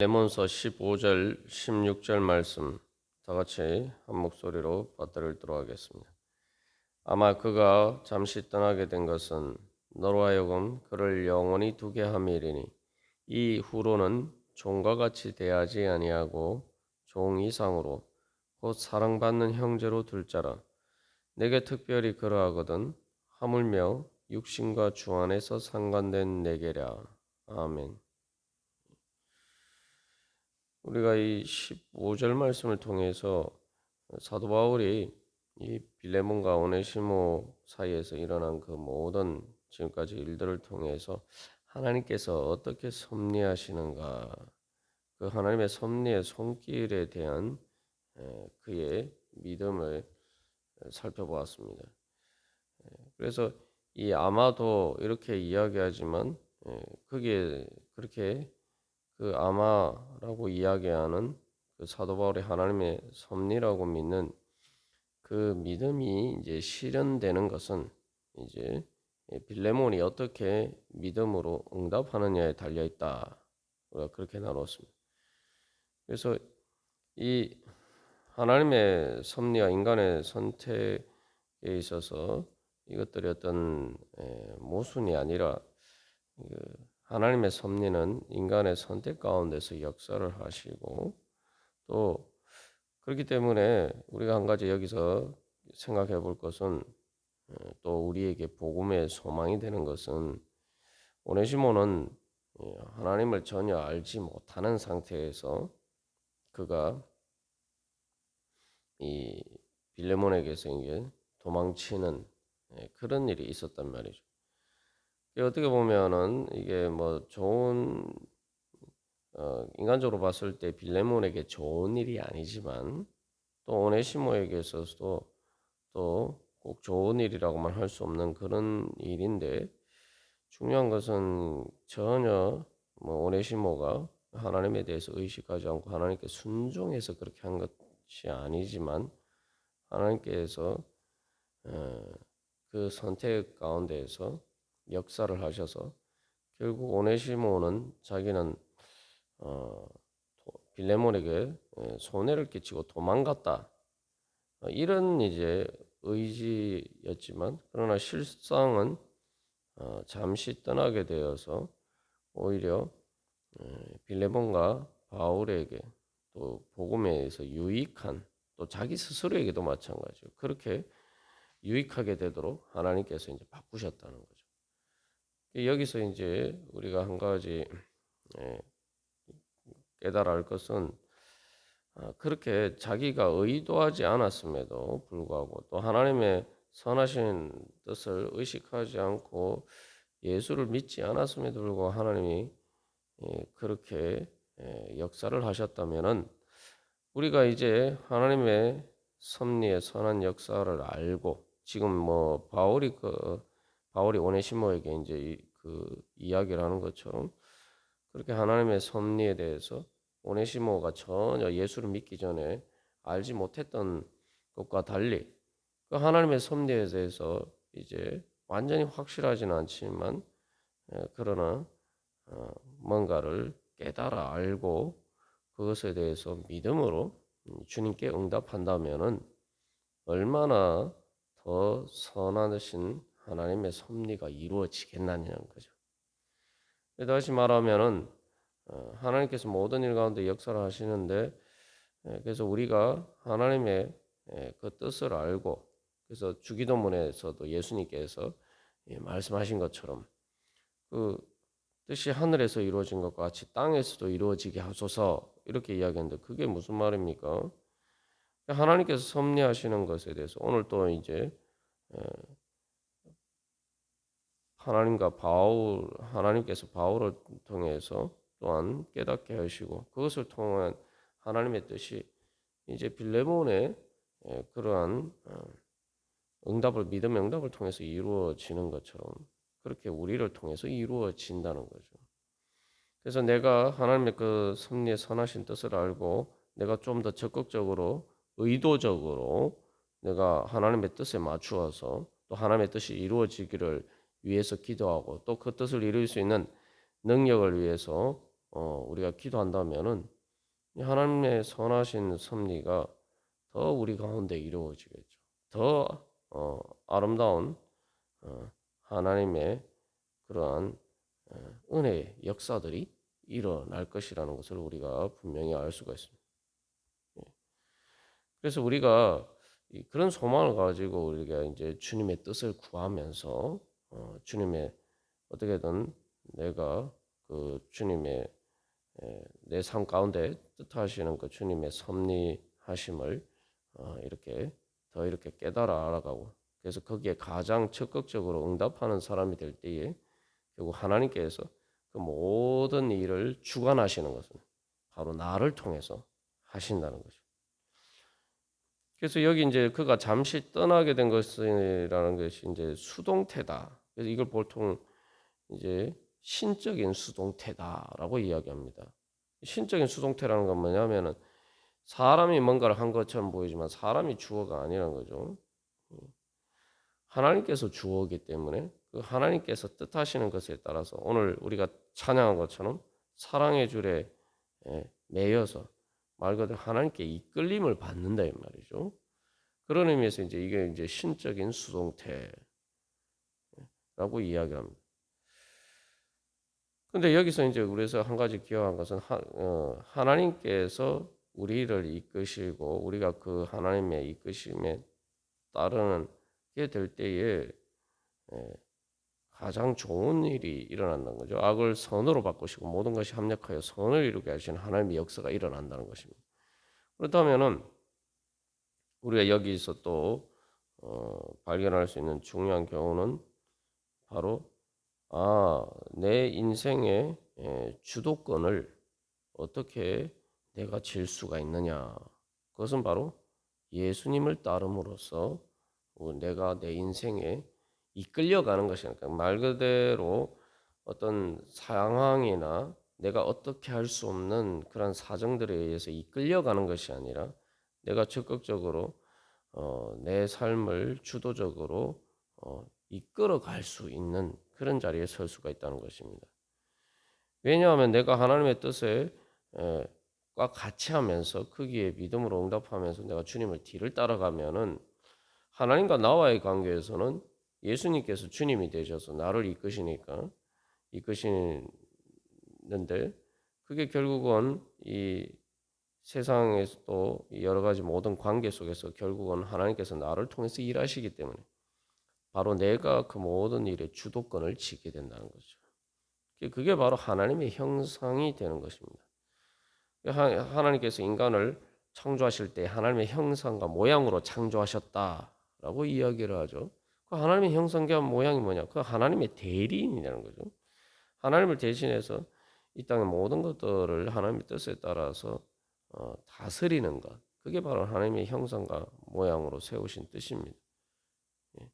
레몬서 15절, 16절 말씀 다 같이 한 목소리로 받들어 읽도록 하겠습니다. 아마 그가 잠시 떠나게 된 것은 너로 하여금 그를 영원히 두게 함이리니 이후로는 종과 같이 대하지 아니하고 종 이상으로 곧 사랑받는 형제로 둘 자라. 내게 특별히 그러하거든 하물며 육신과 주 안에서 상관된 내게랴. 아멘. 우리가 이 15절 말씀을 통해서 사도 바울이 이 빌레몬과 오네시모 사이에서 일어난 그 모든 지금까지 일들을 통해서 하나님께서 어떻게 섭리하시는가, 그 하나님의 섭리의 손길에 대한 그의 믿음을 살펴보았습니다. 그래서 이 아마도 이렇게 이야기하지만 그게 그렇게 그 아마라고 이야기하는 그 사도 바울의 하나님의 섭리라고 믿는 그 믿음이 이제 실현되는 것은 이제 빌레몬이 어떻게 믿음으로 응답하느냐에 달려 있다. 우리가 그렇게 나눴습니다. 그래서 이 하나님의 섭리와 인간의 선택에 있어서 이것들이 어떤 모순이 아니라 하나님의 섭리는 인간의 선택 가운데서 역사를 하시고 또 그렇기 때문에 우리가 한 가지 여기서 생각해 볼 것은 또 우리에게 복음의 소망이 되는 것은 오네시모는 하나님을 전혀 알지 못하는 상태에서 그가 이 빌레몬에게서 이게 도망치는 그런 일이 있었단 말이죠. 어떻게 보면은 이게 뭐 좋은 인간적으로 봤을 때 빌레몬에게 좋은 일이 아니지만 또 오네시모에게 있어서도 또 꼭 좋은 일이라고만 할 수 없는 그런 일인데 중요한 것은 전혀 뭐 오네시모가 하나님에 대해서 의식하지 않고 하나님께 순종해서 그렇게 한 것이 아니지만 하나님께서 그 선택 가운데에서 역사를 하셔서 결국 오네시모는 자기는 빌레몬에게 손해를 끼치고 도망갔다. 이런 이제 의지였지만 그러나 실상은 잠시 떠나게 되어서 오히려 빌레몬과 바울에게 또 복음에 의해서 유익한 또 자기 스스로에게도 마찬가지로 그렇게 유익하게 되도록 하나님께서 이제 바꾸셨다는 거죠. 여기서 이제 우리가 한 가지 깨달아 할 것은 그렇게 자기가 의도하지 않았음에도 불구하고 또 하나님의 선하신 뜻을 의식하지 않고 예수를 믿지 않았음에도 불구하고 하나님이 그렇게 역사를 하셨다면은 우리가 이제 하나님의 섭리의 선한 역사를 알고 지금 뭐 바울이 오네시모에게 이제 그 이야기를 하는 것처럼 그렇게 하나님의 섭리에 대해서 오네시모가 전혀 예수를 믿기 전에 알지 못했던 것과 달리 그 하나님의 섭리에 대해서 이제 완전히 확실하지는 않지만 그러나 뭔가를 깨달아 알고 그것에 대해서 믿음으로 주님께 응답한다면은 얼마나 더 선하신 하나님의 섭리가 이루어지겠느냐는 거죠. 다시 말하면은 하나님께서 모든 일 가운데 역사를 하시는데 그래서 우리가 하나님의 그 뜻을 알고 그래서 주기도문에서도 예수님께서 말씀하신 것처럼 그 뜻이 하늘에서 이루어진 것과 같이 땅에서도 이루어지게 하소서 이렇게 이야기했는데 그게 무슨 말입니까? 하나님께서 섭리하시는 것에 대해서 오늘 또 이제 하나님께서 바울을 통해서 또한 깨닫게 하시고 그것을 통한 하나님의 뜻이 이제 빌레몬의 그러한 믿음의 응답을 통해서 이루어지는 것처럼 그렇게 우리를 통해서 이루어진다는 거죠. 그래서 내가 하나님의 그 섭리의 선하신 뜻을 알고 내가 좀 더 적극적으로 의도적으로 내가 하나님의 뜻에 맞추어서 또 하나님의 뜻이 이루어지기를 위해서 기도하고 또 그 뜻을 이룰 수 있는 능력을 위해서 우리가 기도한다면은 이 하나님의 선하신 섭리가 더 우리 가운데 이루어지겠죠. 더 아름다운 하나님의 그러한 은혜의 역사들이 일어날 것이라는 것을 우리가 분명히 알 수가 있습니다. 그래서 우리가 그런 소망을 가지고 우리가 이제 주님의 뜻을 구하면서 주님의 어떻게든 내가 그 주님의 내 삶 가운데 뜻하시는 그 주님의 섭리하심을 이렇게 깨달아 알아가고 그래서 거기에 가장 적극적으로 응답하는 사람이 될 때에 결국 하나님께서 그 모든 일을 주관하시는 것은 바로 나를 통해서 하신다는 거죠. 그래서 여기 이제 그가 잠시 떠나게 된 것이라는 것이 이제 수동태다. 그래서 이걸 보통 이제 신적인 수동태다라고 이야기합니다. 신적인 수동태라는 건 뭐냐면은 사람이 뭔가를 한 것처럼 보이지만 사람이 주어가 아니라는 거죠. 하나님께서 주어이기 때문에 그 하나님께서 뜻하시는 것에 따라서 오늘 우리가 찬양한 것처럼 사랑의 줄에 매여서 말 그대로 하나님께 이끌림을 받는다 이 말이죠. 그런 의미에서 이제 이게 이제 신적인 수동태라고 이야기합니다. 근데 여기서 이제 우리에서 한 가지 기억한 것은 하나님께서 우리를 이끄시고 우리가 그 하나님의 이끄심에 따르는 게 될 때에 가장 좋은 일이 일어난다는 거죠. 악을 선으로 바꾸시고 모든 것이 합력하여 선을 이루게 하시는 하나님의 역사가 일어난다는 것입니다. 그렇다면은 우리가 여기서 또 발견할 수 있는 중요한 교훈은 바로 내 인생의 주도권을 어떻게 내가 질 수가 있느냐. 그것은 바로 예수님을 따름으로써 내가 내 인생에 이끌려가는 것이니까 말 그대로 어떤 상황이나 내가 어떻게 할 수 없는 그런 사정들에 의해서 이끌려가는 것이 아니라 내가 적극적으로 내 삶을 주도적으로 이끌어 갈 수 있는 그런 자리에 설 수가 있다는 것입니다. 왜냐하면 내가 하나님의 뜻에 과 같이 하면서 거기에 믿음으로 응답하면서 내가 주님을 뒤를 따라가면은 하나님과 나와의 관계에서는 예수님께서 주님이 되셔서 나를 이끄시는데 그게 결국은 이 세상에서도 여러 가지 모든 관계 속에서 결국은 하나님께서 나를 통해서 일하시기 때문에 바로 내가 그 모든 일의 주도권을 지게 된다는 거죠. 그게 바로 하나님의 형상이 되는 것입니다. 하나님께서 인간을 창조하실 때 하나님의 형상과 모양으로 창조하셨다라고 이야기를 하죠. 그 하나님의 형상과 모양이 뭐냐? 그 하나님의 대리인이라는 거죠. 하나님을 대신해서 이 땅의 모든 것들을 하나님의 뜻에 따라서 다스리는 것. 그게 바로 하나님의 형상과 모양으로 세우신 뜻입니다. 예.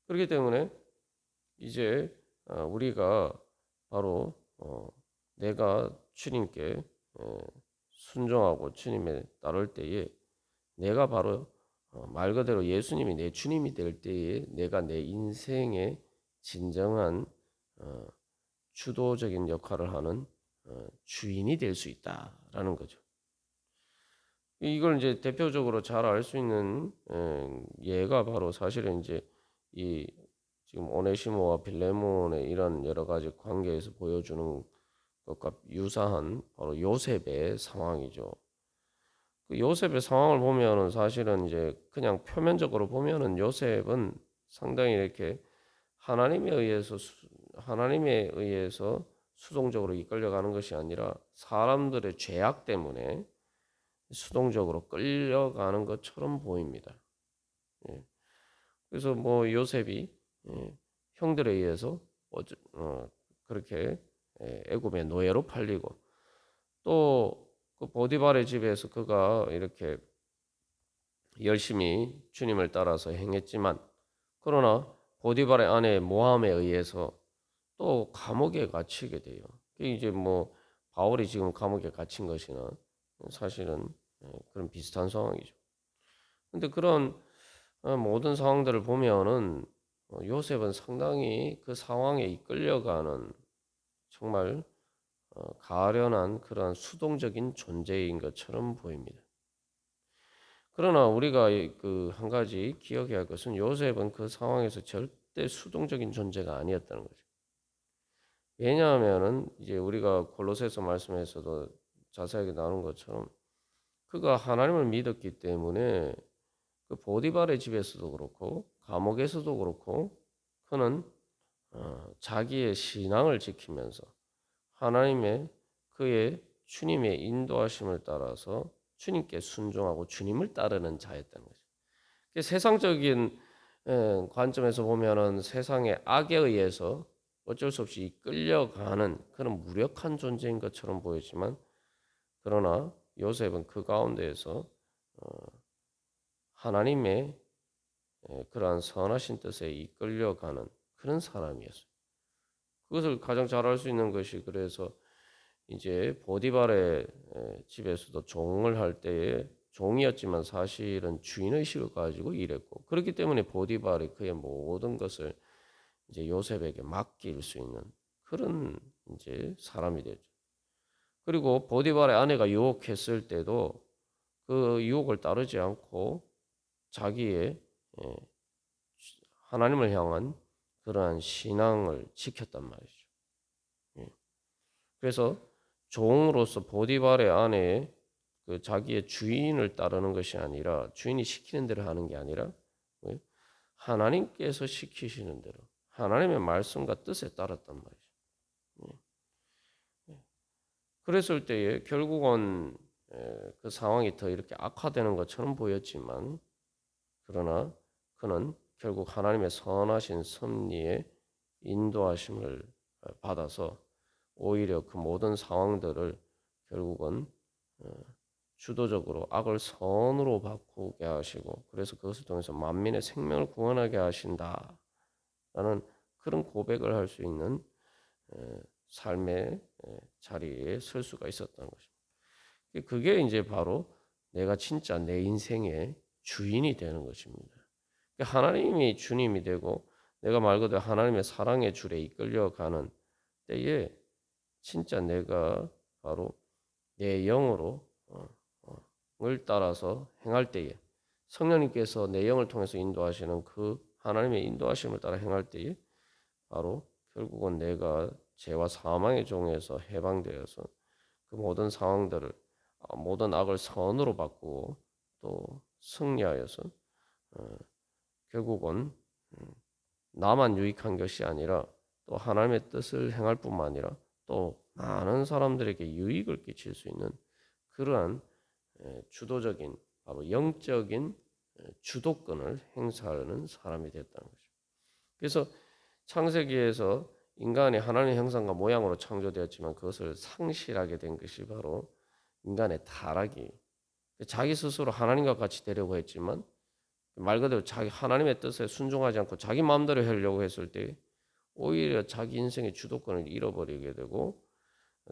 그렇기 때문에 이제 우리가 바로 내가 주님께 순종하고 주님에 따를 때에 내가 바로 말 그대로 예수님이 내 주님이 될 때에 내가 내 인생의 진정한 주도적인 역할을 하는 주인이 될 수 있다라는 거죠. 이걸 이제 대표적으로 잘 알 수 있는 예가 바로 사실은 이제 이 지금 오네시모와 빌레몬의 이런 여러 가지 관계에서 보여주는 것과 유사한 바로 요셉의 상황이죠. 그 요셉의 상황을 보면은 사실은 이제 그냥 표면적으로 보면은 요셉은 상당히 이렇게 하나님에 의해서 수동적으로 이끌려가는 것이 아니라 사람들의 죄악 때문에 수동적으로 끌려가는 것처럼 보입니다. 예. 그래서 뭐 요셉이 형들에 의해서 그렇게 애굽의 노예로 팔리고 또 그 보디발의 집에서 그가 이렇게 열심히 주님을 따라서 행했지만 그러나 보디발의 아내 모함에 의해서 또 감옥에 갇히게 돼요. 이제 뭐 바울이 지금 감옥에 갇힌 것이나 사실은 그런 비슷한 상황이죠. 근데 그런 모든 상황들을 보면은 요셉은 상당히 그 상황에 이끌려가는 정말 가련한 그러한 수동적인 존재인 것처럼 보입니다. 그러나 우리가 그 한 가지 기억해야 할 것은 요셉은 그 상황에서 절대 수동적인 존재가 아니었다는 거죠. 왜냐하면은 이제 우리가 골로새서 말씀에서도 자세하게 나눈 것처럼 그가 하나님을 믿었기 때문에 그 보디발의 집에서도 그렇고 감옥에서도 그렇고 그는 자기의 신앙을 지키면서 하나님의 그의 주님의 인도하심을 따라서 주님께 순종하고 주님을 따르는 자였다는 거죠. 세상적인 관점에서 보면은 세상의 악에 의해서 어쩔 수 없이 이끌려가는 그런 무력한 존재인 것처럼 보이지만 그러나 요셉은 그 가운데에서 하나님의 그러한 선하신 뜻에 이끌려가는 그런 사람이었어요. 그것을 가장 잘 알 수 있는 것이 그래서 이제 보디발의 집에서도 종을 할 때에 종이었지만 사실은 주인의식을 가지고 일했고 그렇기 때문에 보디발이 그의 모든 것을 이제 요셉에게 맡길 수 있는 그런 이제 사람이 되죠. 그리고 보디발의 아내가 유혹했을 때도 그 유혹을 따르지 않고 자기의 예, 하나님을 향한 그러한 신앙을 지켰단 말이죠. 예. 그래서 종으로서 보디발의 아내의 그 자기의 주인을 따르는 것이 아니라 주인이 시키는 대로 하는 게 아니라 예, 하나님께서 시키시는 대로 하나님의 말씀과 뜻에 따랐단 말이죠. 그랬을 때에 결국은 그 상황이 더 이렇게 악화되는 것처럼 보였지만 그러나 그는 결국 하나님의 선하신 섭리에 인도하심을 받아서 오히려 그 모든 상황들을 결국은 주도적으로 악을 선으로 바꾸게 하시고 그래서 그것을 통해서 만민의 생명을 구원하게 하신다라는 그런 고백을 할 수 있는 삶의 자리에 설 수가 있었던 것입니다. 그게 이제 바로 내가 진짜 내 인생의 주인이 되는 것입니다. 하나님이 주님이 되고 내가 말 그대로 하나님의 사랑의 줄에 이끌려가는 때에 진짜 내가 바로 내 영으로 을 따라서 행할 때에 성령님께서 내 영을 통해서 인도하시는 그 하나님의 인도하심을 따라 행할 때에 바로 결국은 내가 죄와 사망의 종에서 해방되어서 그 모든 상황들을 모든 악을 선으로 바꾸고 또 승리하여서 결국은 나만 유익한 것이 아니라 또 하나님의 뜻을 행할 뿐만 아니라 또 많은 사람들에게 유익을 끼칠 수 있는 그러한 주도적인 바로 영적인 주도권을 행사하는 사람이 됐다는 거죠. 그래서 창세기에서 인간이 하나님의 형상과 모양으로 창조되었지만 그것을 상실하게 된 것이 바로 인간의 타락이 자기 스스로 하나님과 같이 되려고 했지만 말 그대로 자기 하나님의 뜻에 순종하지 않고 자기 마음대로 하려고 했을 때 오히려 자기 인생의 주도권을 잃어버리게 되고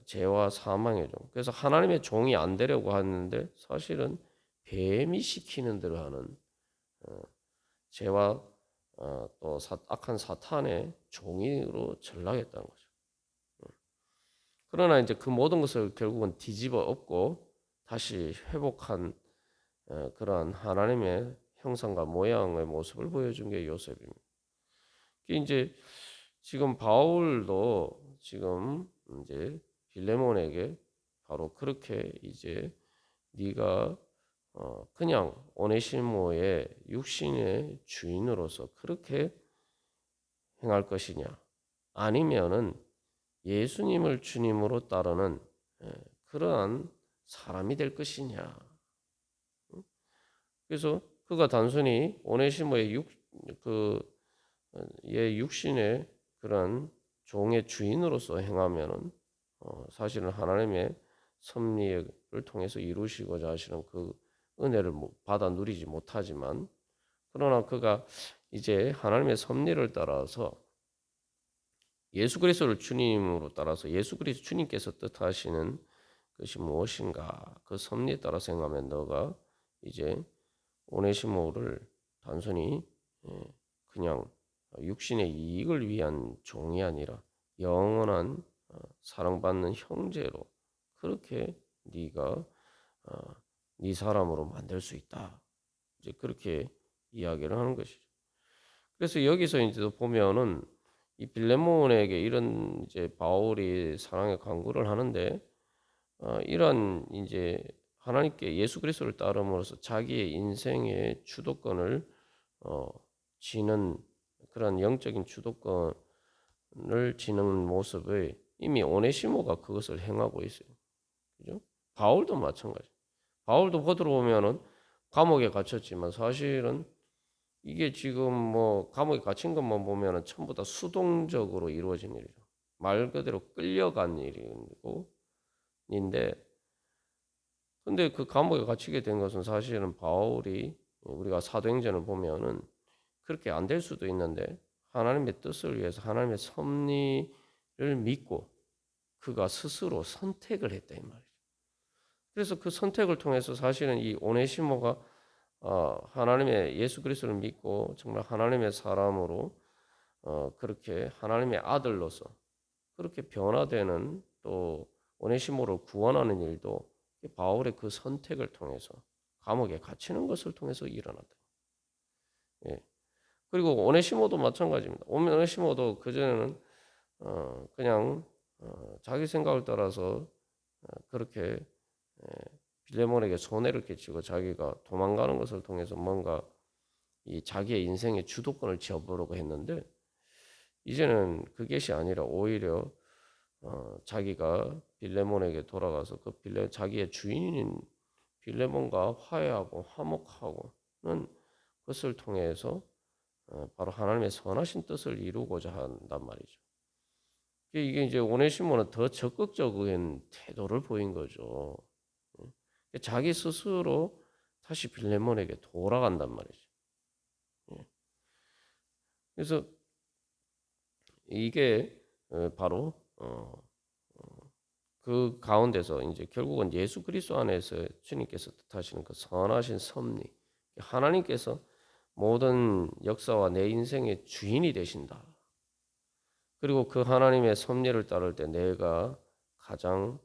죄와 사망의 종. 그래서 하나님의 종이 안 되려고 하는데 사실은 뱀이 시키는 대로 하는 죄와 또 악한 사탄의 종이로 전락했다는 거죠. 그러나 이제 그 모든 것을 결국은 뒤집어 엎고 다시 회복한 그러한 하나님의 형상과 모양의 모습을 보여준 게 요셉입니다. 이제 지금 바울도 지금 이제 빌레몬에게 바로 그렇게 이제 네가 그냥 오네시모의 육신의 주인으로서 그렇게 행할 것이냐 아니면은 예수님을 주님으로 따르는 그러한 사람이 될 것이냐. 그래서 그가 단순히 오네시모의 육신의 그런 종의 주인으로서 행하면은 사실은 하나님의 섭리를 통해서 이루시고자 하시는 그 은혜를 받아 누리지 못하지만 그러나 그가 이제 하나님의 섭리를 따라서 예수 그리스도를 주님으로 따라서 예수 그리스도 주님께서 뜻하시는 것이 무엇인가 그 섭리에 따라서 행하면 너가 이제 오네시모를 단순히 그냥 육신의 이익을 위한 종이 아니라 영원한 사랑받는 형제로 그렇게 네가 네 사람으로 만들 수 있다. 이제 그렇게 이야기를 하는 것이죠. 그래서 여기서 이제 보면은 이 빌레몬에게 이런 이제 바울이 사랑의 강구를 하는데 이런 이제 하나님께 예수 그리스도를 따름으로써 자기의 인생의 주도권을 어, 지는 그런 영적인 주도권을 지는 모습을 이미 오네시모가 그것을 행하고 있어요. 그죠? 바울도 마찬가지. 바울도 보드로 보면은 감옥에 갇혔지만 사실은 이게 지금 뭐 감옥에 갇힌 것만 보면은 전부 다 수동적으로 이루어진 일이죠. 말 그대로 끌려간 일이고, 인데, 근데 그 감옥에 갇히게 된 것은 사실은 바울이 우리가 사도행전을 보면은 그렇게 안 될 수도 있는데 하나님의 뜻을 위해서 하나님의 섭리를 믿고 그가 스스로 선택을 했다 이 말이죠. 그래서 그 선택을 통해서 사실은 이 오네시모가 하나님의 예수 그리스도를 믿고 정말 하나님의 사람으로 그렇게 하나님의 아들로서 그렇게 변화되는 또 오네시모를 구원하는 일도 바울의 그 선택을 통해서 감옥에 갇히는 것을 통해서 일어났다. 예. 그리고 오네시모도 마찬가지입니다. 오네시모도 그전에는 그냥 자기 생각을 따라서 그렇게 빌레몬에게 손해를 끼치고 자기가 도망가는 것을 통해서 뭔가 이 자기의 인생의 주도권을 지어보려고 했는데 이제는 그것이 아니라 오히려 자기가 빌레몬에게 돌아가서 자기의 주인인 빌레몬과 화해하고 화목하고는 그것을 통해서 바로 하나님의 선하신 뜻을 이루고자 한단 말이죠. 이게 이제 오네시모는 더 적극적인 태도를 보인 거죠. 자기 스스로 다시 빌레몬에게 돌아간단 말이죠. 그래서 이게 바로 그 가운데서 이제 결국은 예수 그리스도 안에서 주님께서 뜻하시는 그 선하신 섭리, 하나님께서 모든 역사와 내 인생의 주인이 되신다. 그리고 그 하나님의 섭리를 따를 때 내가 가장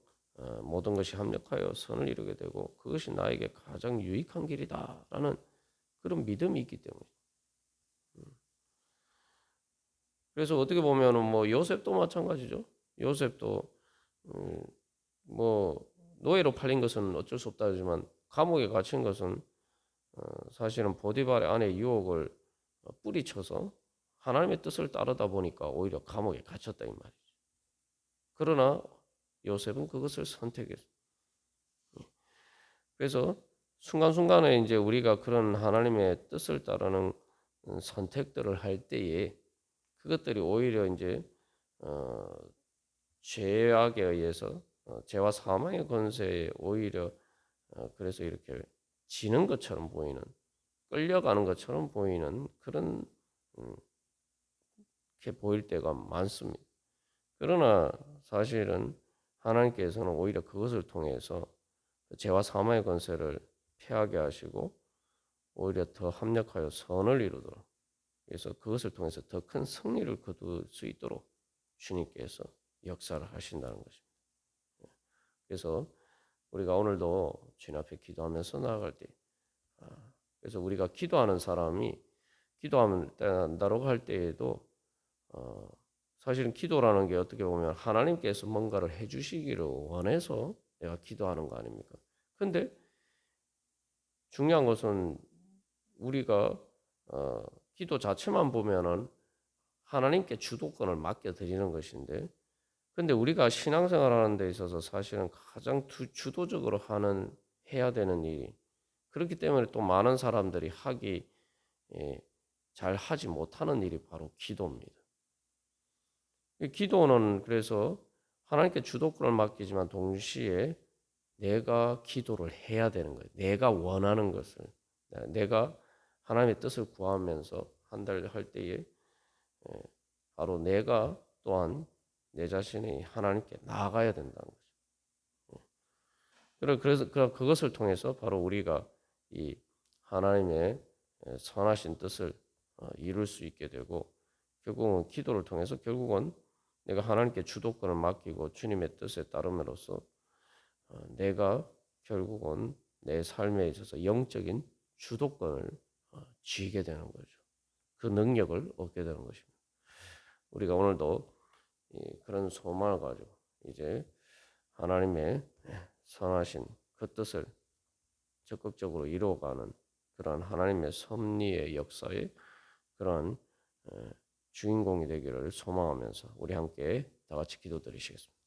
모든 것이 합력하여 선을 이루게 되고 그것이 나에게 가장 유익한 길이다라는 그런 믿음이 있기 때문에. 그래서 어떻게 보면은 뭐 요셉도 마찬가지죠. 요셉도 뭐 노예로 팔린 것은 어쩔 수 없다 하지만 감옥에 갇힌 것은 사실은 보디발의 아내의 유혹을 뿌리쳐서 하나님의 뜻을 따르다 보니까 오히려 감옥에 갇혔다 이 말이죠. 그러나 요셉은 그것을 선택했어요. 그래서 순간순간에 이제 우리가 그런 하나님의 뜻을 따르는 선택들을 할 때에 그것들이 오히려 이제 어, 죄악에 의해서 죄와 사망의 권세에 오히려 그래서 이렇게 지는 것처럼 보이는 끌려가는 것처럼 보이는 그런 게 보일 때가 많습니다. 그러나 사실은 하나님께서는 오히려 그것을 통해서 죄와 사망의 권세를 패하게 하시고 오히려 더 합력하여 선을 이루도록 그래서 그것을 통해서 더 큰 승리를 거둘 수 있도록 주님께서 역사를 하신다는 것입니다. 그래서 우리가 오늘도 주님 앞에 기도하면서 나아갈 때 그래서 우리가 기도하는 사람이 기도한다고 할 때에도 사실은 기도라는 게 어떻게 보면 하나님께서 뭔가를 해주시기를 원해서 내가 기도하는 거 아닙니까? 근데 중요한 것은 우리가 기도 자체만 보면은 하나님께 주도권을 맡겨드리는 것인데 근데 우리가 신앙생활 하는 데 있어서 사실은 가장 주도적으로 해야 되는 일이 그렇기 때문에 또 많은 사람들이 잘 하지 못하는 일이 바로 기도입니다. 기도는 그래서 하나님께 주도권을 맡기지만 동시에 내가 기도를 해야 되는 거예요. 내가 원하는 것을 내가 하나님의 뜻을 구하면서 한달 할 때에 바로 내가 또한 내 자신이 하나님께 나아가야 된다는 거죠. 그래서 그것을 통해서 바로 우리가 이 하나님의 선하신 뜻을 이룰 수 있게 되고 결국은 기도를 통해서 결국은 내가 하나님께 주도권을 맡기고 주님의 뜻에 따름으로써 내가 결국은 내 삶에 있어서 영적인 주도권을 쥐게 되는 거죠. 그 능력을 얻게 되는 것입니다. 우리가 오늘도 그런 소망을 가지고 이제 하나님의 선하신 그 뜻을 적극적으로 이루어가는 그러한 하나님의 섭리의 역사의 그러한 주인공이 되기를 소망하면서 우리 함께 다 같이 기도드리시겠습니다.